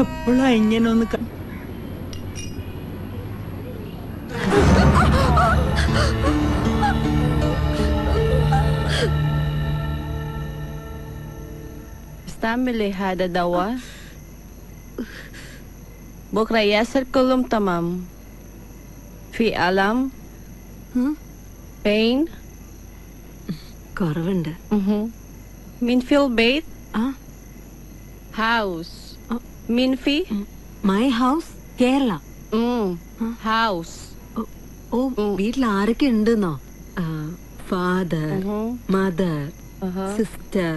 എപ്പോഴാ ഇങ്ങനെ ഒന്ന് استعملي هذا دواء بكرة ياسر كلهم تمام في ألم pain കുറവുണ്ട്. مين في البيت house مين في my house Kerala. house ഓ വീട്ടിൽ ആരൊക്കെ ഉണ്ടെന്നോ? Father, mother, sister,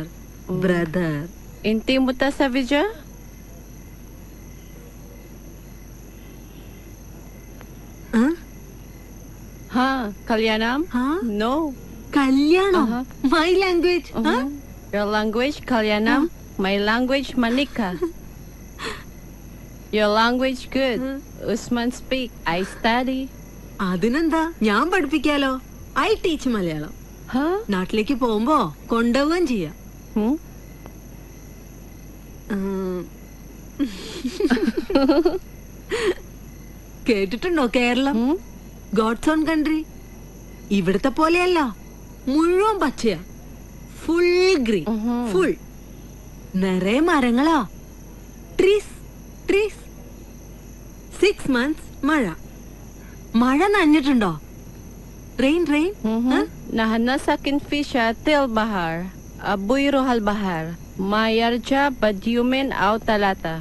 brother. انتي متزوجة ها كليانام no കല്യാണം. My language. your language Kalyanam my language Manika your language good Usman speak I study അതിനെന്താ, ഞാൻ പഠിപ്പിക്കാലോ. I teach Malayalam. നാട്ടിലേക്ക് പോകുമ്പോ കൊണ്ടുപോവുകയും ചെയ്യാം. കേട്ടിട്ടുണ്ടോ കേരളം? God's own country. ഇവിടത്തെ പോലെയല്ല, മുഴുവൻ പച്ചയാ. ഫുൾ ഗ്രീൻ, ഫുൾ നിറയെ മരങ്ങളാ. Trees trees. 6 months മഴ. മഴ നനഞ്ഞിട്ടുണ്ടോ? Rain rain. نحن ساكن في شاطئ البحر أبوي روح البحر ما يرجع بعد يومين أو 3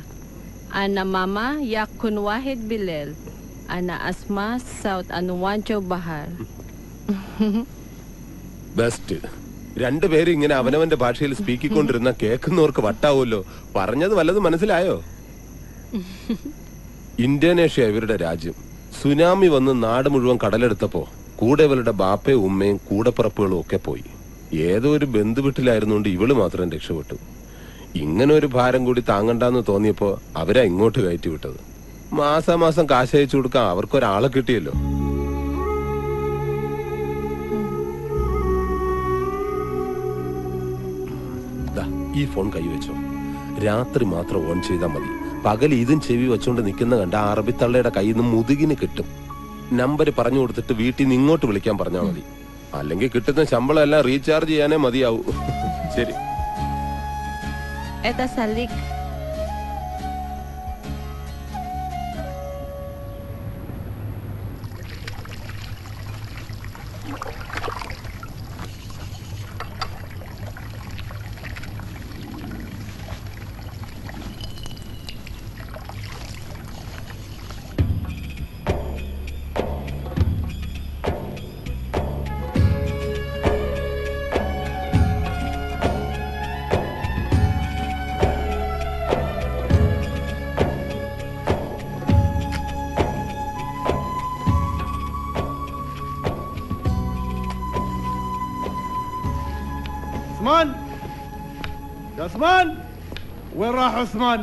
أنا ماما يكون 1 بالليل أنا أسمع صوت أنواع البحر ബെസ്റ്റ്. രണ്ടുപേരും ഇങ്ങനെ അവനവന്റെ ഭാഷയിൽ സ്പീക്കിക്കൊണ്ടിരുന്ന കേൾക്കുന്നവർക്ക് വട്ടാവുമല്ലോ. പറഞ്ഞത് വല്ലതും മനസ്സിലായോ? ഇന്തോനേഷ്യ ഇവരുടെ രാജ്യം. സുനാമി വന്ന് നാട് മുഴുവൻ കടലെടുത്തപ്പോ കൂടെ ഇവരുടെ ബാപ്പയും ഉമ്മയും കൂടപ്പിറപ്പുകളും ഒക്കെ പോയി. ഏതോ ഒരു ബന്ധുവീട്ടിലായിരുന്നുകൊണ്ട് ഇവള് മാത്രം രക്ഷപ്പെട്ടു. ഇങ്ങനെ ഒരു ഭാരം കൂടി താങ്ങണ്ടെന്ന് തോന്നിയപ്പോ അവരാ ഇങ്ങോട്ട് കയറ്റി വിട്ടത്. മാസാമാസം കാശ് അയച്ചു കൊടുക്കാൻ അവർക്കൊരാളെ കിട്ടിയല്ലോ. ഈ ഫോൺ കൈവച്ചോ. രാത്രി മാത്രം ഓൺ ചെയ്താൽ മതി. പകൽ ഇതും ചെവി വെച്ചോണ്ട് നിൽക്കുന്ന കണ്ട അറബിത്തള്ളയുടെ കയ്യിൽ നിന്ന് മുതുകിന് കിട്ടും. നമ്പർ പറഞ്ഞു കൊടുത്തിട്ട് വീട്ടിൽ നിന്ന് ഇങ്ങോട്ട് വിളിക്കാൻ പറഞ്ഞാൽ മതി. അല്ലെങ്കിൽ കിട്ടുന്ന ശമ്പളം എല്ലാം റീചാർജ് ചെയ്യാനേ മതിയാവൂ. ശരി. Это Salik. عثمان يا عثمان وين راح عثمان؟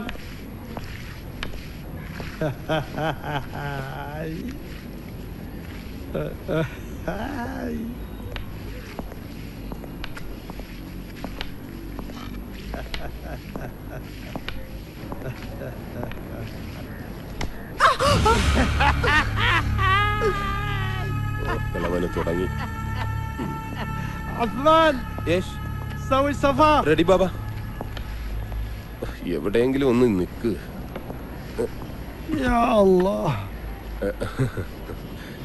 തുടങ്ങി. عثمان سوي سفر. റെഡി ബാബ. എവിടെയെങ്കിലും ഒന്ന് നിക്ക്.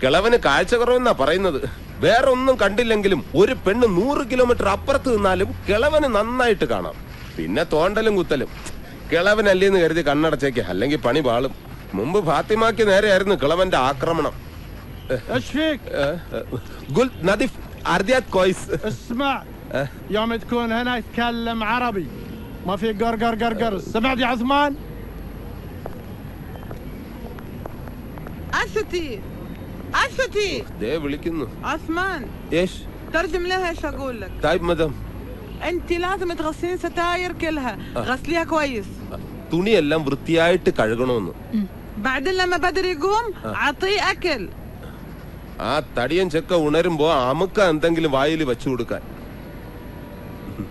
കിളവന് കാഴ്ച കുറവെന്നാ പറയുന്നത്. വേറെ ഒന്നും കണ്ടില്ലെങ്കിലും ഒരു പെണ്ണ് 100 കിലോമീറ്റർ അപ്പുറത്ത് നിന്നാലും കിളവന് നന്നായിട്ട് കാണാം. പിന്നെ തോണ്ടലും കുത്തലും. കിളവനല്ലേന്ന് കരുതി കണ്ണടച്ചേക്ക്, അല്ലെങ്കിൽ പണി പാളും. മുമ്പ് ഫാത്തിമാക്ക് നേരെയായിരുന്നു കിളവന്റെ ആക്രമണം. قلت نظيف أرضيات كويس. اسمع يوم تكون هنا يتكلم عربي ما في قرقر قرقر. سمعت يا عثمان؟ أشتي أشتي ده വിളിക്കുന്നു. عثمان ايش ترجم لها ايش اقول لك. طيب مدام انت لازم تغسلين ستاير كلها. غسليها كويس. തുണിയെല്ലാം വൃത്തിയായിട്ട് കഴുകണമെന്ന്. بعدين لما بدر يقوم عطيه اكل. ആ തടിയൻ ചെക്ക ഉണരുമ്പോ അമുക്ക എന്തെങ്കിലും വായിൽ വെച്ചു കൊടുക്കാൻ.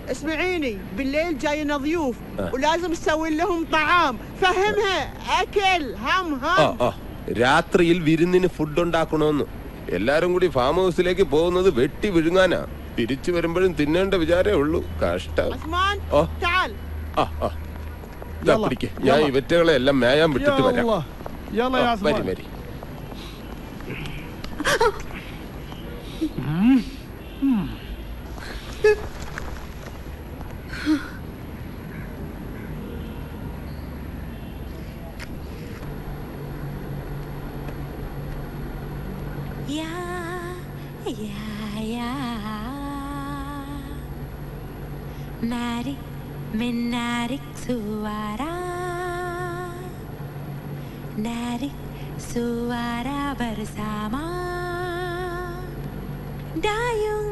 اسمعيني بالليل جاينا ضيوف ولازم تسوي لهم طعام فهمها اكل هم രാത്രിയിൽ വിരുന്നിന് ഫുഡ് ഉണ്ടാക്കണമെന്ന്. എല്ലാരും കൂടി ഫാം ഹൗസിലേക്ക് പോകുന്നത് വെട്ടി വിഴുങ്ങാനാ. തിരിച്ചു വരുമ്പോഴും തിന്നേണ്ട വിചാരേ ഉള്ളൂ. കഷ്ടം. عثمان تعال ഞാൻ ഈ വെറ്റകളെ എല്ലാം മേയാൻ വിട്ടിട്ട് വരാം. يلا يا عثمان വരി. Narik menarik suara, narik suara bersama. Dayung,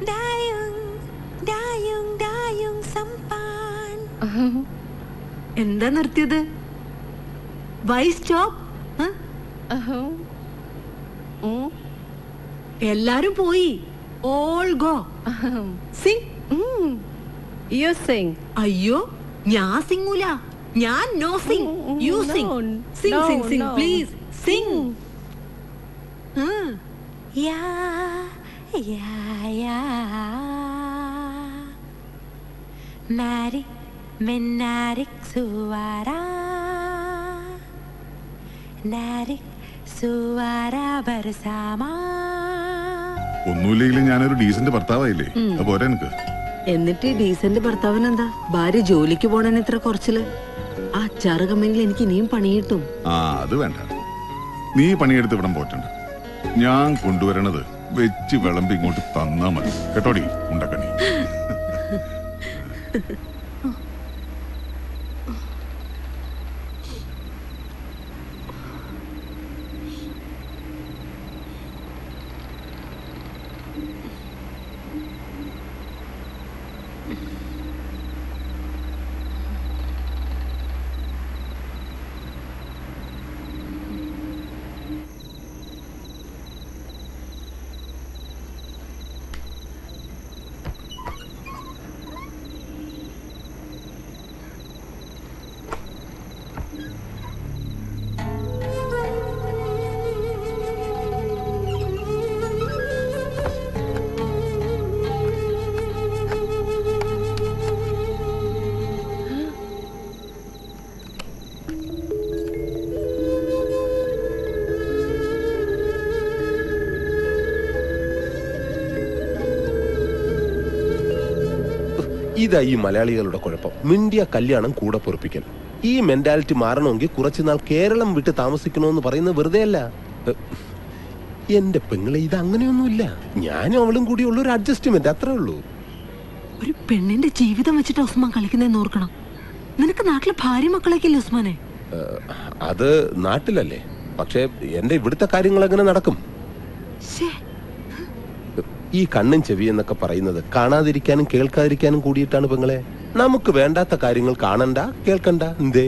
dayung, dayung, dayung sampan. എന്താ നിർത്തിയത്? Why stop? എല്ലാരും പോയി. All go. Sing. You sing. അയ്യോ, ഞാൻ സിംഗൂല. ഞാൻ no sing. You sing. Sing sing sing please. Sing. Ya, ya, ya. Narik menarik suara, narik suara bersama. ഒന്നുമില്ലെങ്കിലും ഞാനൊരു ഡീസന്റ് ഭർത്താവായില്ലേ? പോരെ എനിക്ക്. എന്നിട്ട് ഡീസന്റ് ഭർത്താവിനെന്താ? ഭാര്യ ജോലിക്ക് പോണേന് ഇത്ര കുറച്ചില്? ആ ചറുകമെങ്കിൽ എനിക്ക് ഇനിയും പണി കിട്ടും. അത് വേണ്ട. നീ പണിയെടുത്ത് ഇവിടം പോറ്റണ്ട. ഞാൻ കൊണ്ടുവരണത് വെച്ച് വിളമ്പി ഇങ്ങോട്ട് തന്നാ മതി. കേട്ടോടി ഉണ്ടക്കണി. ഇതാ ഈ മലയാളികളുടെ കുഴപ്പം. മിണ്ടിയ കല്യാണം കൂടെ പൊറപ്പിക്കൽ. ഈ മെന്റാലിറ്റി മാറണമെങ്കിൽ കുറച്ചുനാൾ കേരളം വിട്ട് താമസിക്കണമെന്ന് പറയുന്നത് വെറുതെ അല്ല. എന്റെ പെങ്ങളെ, ഇത് അങ്ങനെയൊന്നുമില്ല. ഞാനും അവളും കൂടി ഉള്ള ഒരു അഡ്ജസ്റ്റ്മെന്റ്, അത്രേ ഉള്ളൂ. ഒരു പെണ്ണിന്റെ ജീവിതം വെച്ചിട്ട് ഉസ്മാൻ കളിക്കുന്നതെന്ന് ഓർക്കണം. നിനക്ക് നാട്ടിലെ ഭാര്യ മക്കളൊക്കെ ഇല്ലേ ഉസ്മാനെ? അത് നാട്ടിലല്ലേ, പക്ഷെ എന്റെ ഇവിടുത്തെ കാര്യങ്ങൾ എങ്ങനെ നടക്കും? ഈ കണ്ണും ചെവി എന്നൊക്കെ പറയുന്നത് കാണാതിരിക്കാനും കേൾക്കാതിരിക്കാനും കൂടിയിട്ടാണ് പെങ്ങളെ. നമുക്ക് വേണ്ടാത്ത കാര്യങ്ങൾ കാണണ്ട, കേൾക്കണ്ട. എന്തേ?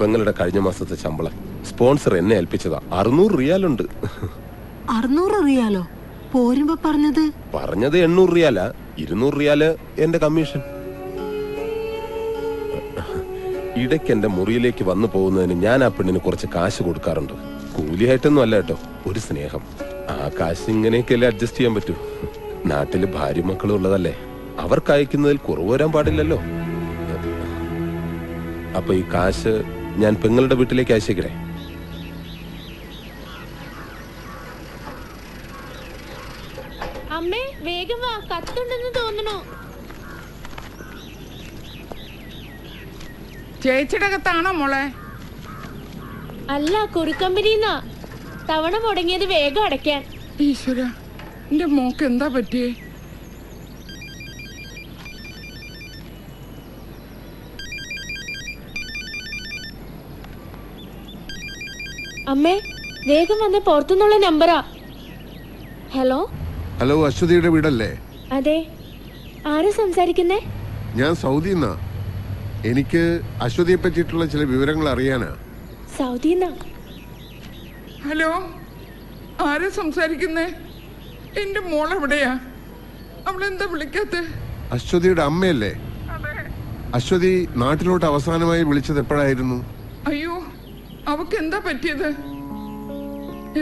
പെങ്ങളുടെ കഴിഞ്ഞ മാസത്തെ ശമ്പളം സ്പോൺസർ എന്നെ ഏൽപ്പിച്ചതാ. 600 റിയാലുണ്ട്. 600 റിയാലോ? പോരുമ്പോ പറഞ്ഞത് 800 റിയാലാ. 200 റിയാല് എന്റെ കമ്മീഷൻ. ഇടയ്ക്ക് എന്റെ മുറിയിലേക്ക് വന്നു പോകുന്നതിന് ഞാൻ ആ പെണ്ണിന് കുറച്ച് കാശ് കൊടുക്കാറുണ്ട്. കൂലിയായിട്ടൊന്നും അല്ല കേട്ടോ, ഒരു സ്നേഹം. ആ കാശ് ഇങ്ങനെയൊക്കെയല്ലേ അഡ്ജസ്റ്റ് ചെയ്യാൻ പറ്റൂ. നാട്ടില് ഭാര്യ മക്കളും ഉള്ളതല്ലേ, അവർക്ക് അയക്കുന്നതിൽ കുറവ് വരാൻ പാടില്ലല്ലോ. അപ്പൊ ഈ കാശ് ഞാൻ പെങ്ങളുടെ വീട്ടിലേക്ക് അയച്ചേക്കണേ. അമ്മേ വേഗം വാ, കത്തുണ്ടെന്ന് തോന്നുന്നു. ചേച്ചിയുടെ കത്താണോ മോളെ? അല്ല, കുറിക്കമ്പനിന്നാ. തവണ മുടങ്ങിയത് വേഗം അടയ്ക്കാൻ. ഈശ്വര, എന്റെ മോക്ക് എന്താ പറ്റിയേ? അമ്മേ വേഗം വന്ന്, പുറത്തുനിന്നുള്ള നമ്പറാ. ഹലോ ഹലോ, അശ്വതിയുടെ വീടല്ലേ? അതെ, ആരാ സംസാരിക്കുന്നേ? ഞാൻ സൗദിന്നാ. എനിക്ക് അശ്വതിയെ പറ്റിയിട്ടുള്ള ചില വിവരങ്ങൾ അറിയാനാ. സൗദിന്നാ? ഹലോ, ആരാ സംസാരിക്കുന്നേ? എന്റെ മോൾ എവിടെയാ? അവളെന്താ വിളിക്കാത്തെ? അശ്വതിയുടെ അമ്മയല്ലേ? അശ്വതി നാട്ടിലോട്ട് അവസാനമായി വിളിച്ചത് എപ്പോഴായിരുന്നു? അയ്യോ, അവക്ക് എന്താ പറ്റിയത്?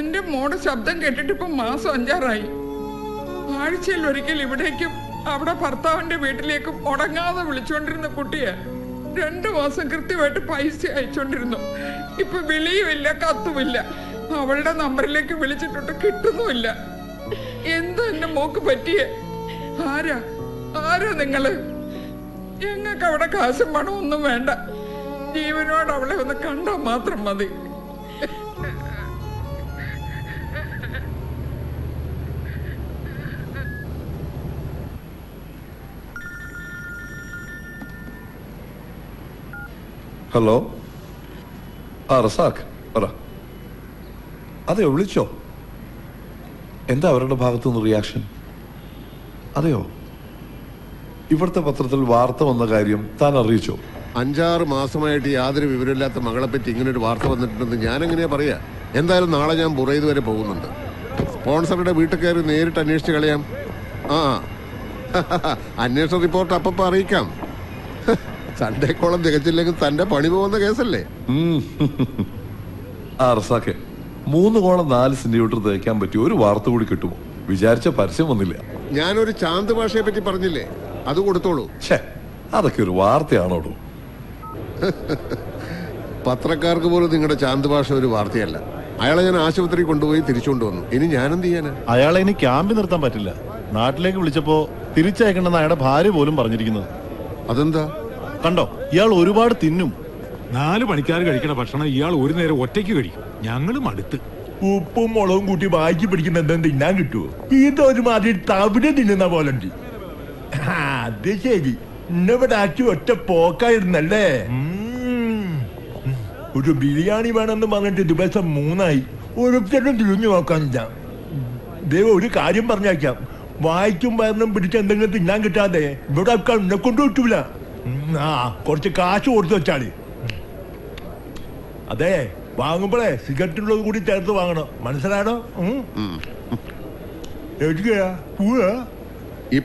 എന്റെ മോടെ ശബ്ദം കേട്ടിട്ട് ഇപ്പൊ മാസം 5 ആഴ്ചയിൽ ഒരിക്കൽ ഇവിടേക്കും അവിടെ ഭർത്താവിന്റെ വീട്ടിലേക്കും മുടങ്ങാതെ വിളിച്ചോണ്ടിരുന്ന കുട്ടിയെ 2 മാസം കൃത്യമായിട്ട് പൈസ അയച്ചോണ്ടിരുന്നു. ഇപ്പൊ വിളിയുമില്ല, കത്തുമില്ല. അവളുടെ നമ്പറിലേക്ക് വിളിച്ചിട്ടുണ്ട്, കിട്ടുന്നുമില്ല. എന്താ എന്റെ മോക്ക് പറ്റിയേ? ആരാ നിങ്ങള്? ഞങ്ങൾക്ക് അവിടെ കാശും പണം ഒന്നും വേണ്ട. ജീവനോട് അവളെ ഒന്ന് കണ്ടാൽ മാത്രം മതി. ഹലോ, റസാഖ് പറ. അതെയോ, വിളിച്ചോ? എന്താ അവരുടെ ഭാഗത്തുനിന്ന് റിയാക്ഷൻ? അതെയോ, ഇവിടുത്തെ പത്രത്തിൽ വാർത്ത വന്ന കാര്യം താൻ അറിയിച്ചോ? 5-6 മാസമായിട്ട് യാതൊരു വിവരമില്ലാത്ത മകളെ പറ്റി ഇങ്ങനൊരു വാർത്ത വന്നിട്ടുണ്ടെന്ന് ഞാൻ എങ്ങനെയാ പറയാ? എന്തായാലും നാളെ ഞാൻ ബുറൈദ് വരെ പോകുന്നുണ്ട്. സ്പോൺസറുടെ വീട്ടിൽ കയറി നേരിട്ട് അന്വേഷിച്ച് കളയാം. അന്വേഷണ റിപ്പോർട്ട് അപ്പം അറിയിക്കാം. സൺഡേ കോളം തികച്ചില്ലെങ്കിൽ തന്റെ പണി പോകുന്ന കേസല്ലേ? റസാഖെ, 3 കോളം 4 സെന്റിമീറ്റർ തേക്കാൻ പറ്റിയ ഒരു വാർത്ത കൂടി കിട്ടുമോ? വിചാരിച്ച പരസ്യം വന്നില്ല. ഞാനൊരു ചാന്ത് ഭാഷയെ പറ്റി പറഞ്ഞില്ലേ, അത് കൊടുത്തോളൂ. അതൊക്കെ ഒരു വാർത്തയാണോടൂ? പത്രക്കാർക്ക് പോലും നിങ്ങളുടെ ചാന്ത് ഭാഷ ഒരു വാർത്തയല്ല. അയാളെ ഞാൻ ആശുപത്രി കൊണ്ടുപോയി തിരിച്ചുകൊണ്ട് വന്നു. ഇനി ഞാനെന്ത് ചെയ്യാനാ? അയാളെ ഇനി ക്യാമ്പിൽ നിർത്താൻ പറ്റില്ല. നാട്ടിലേക്ക് വിളിച്ചപ്പോ തിരിച്ചയക്കണമെന്ന് അയാളുടെ ഭാര്യ പോലും പറഞ്ഞിരിക്കുന്നത്. അതെന്താ? കണ്ടോ, ഇയാൾ ഒരുപാട് തിന്നും. 4 പണിക്കാർ കഴിക്കണ ഭക്ഷണം ഇയാൾ ഒരു നേരം ഒറ്റയ്ക്ക് കഴിക്കും. ഞങ്ങളും അടുത്ത് ഉപ്പും മുളകും കൂട്ടി വായിച്ച് പിടിക്കുന്ന എന്തെങ്കിലും തിന്നാൻ കിട്ടുമോ? ഇതൊരുമാതിരി തവിട് തിന്നുന്ന പോലെ ഉണ്ട്. അത് ശരി, ഇന്നിവിടെ ആക്കി ഒറ്റ പോക്കായിരുന്നല്ലേ? ഒരു ബിരിയാണി വേണമെന്ന് പറഞ്ഞിട്ട് ദിവസം 3 ഒരുത്തരും തിരിഞ്ഞു നോക്കാനില്ല. ദൈവം ഒരു കാര്യം പറഞ്ഞേക്കാം, വായിക്കും വയറിനും പിടിച്ച് എന്തെങ്കിലും തിന്നാൻ കിട്ടാതെ ഇവിടെ ആക്കാൻ എന്നെ കൊണ്ട് കിട്ടൂല. കുറച്ച് കാശ് കൊടുത്തു വെച്ചാല്. അതെ, വാങ്ങുമ്പോഴേ സിഗരറ്റുള്ളത് കൂടി ചേർത്ത് വാങ്ങണം, മനസ്സിലാണോ? എവിടെയാ പോവാ?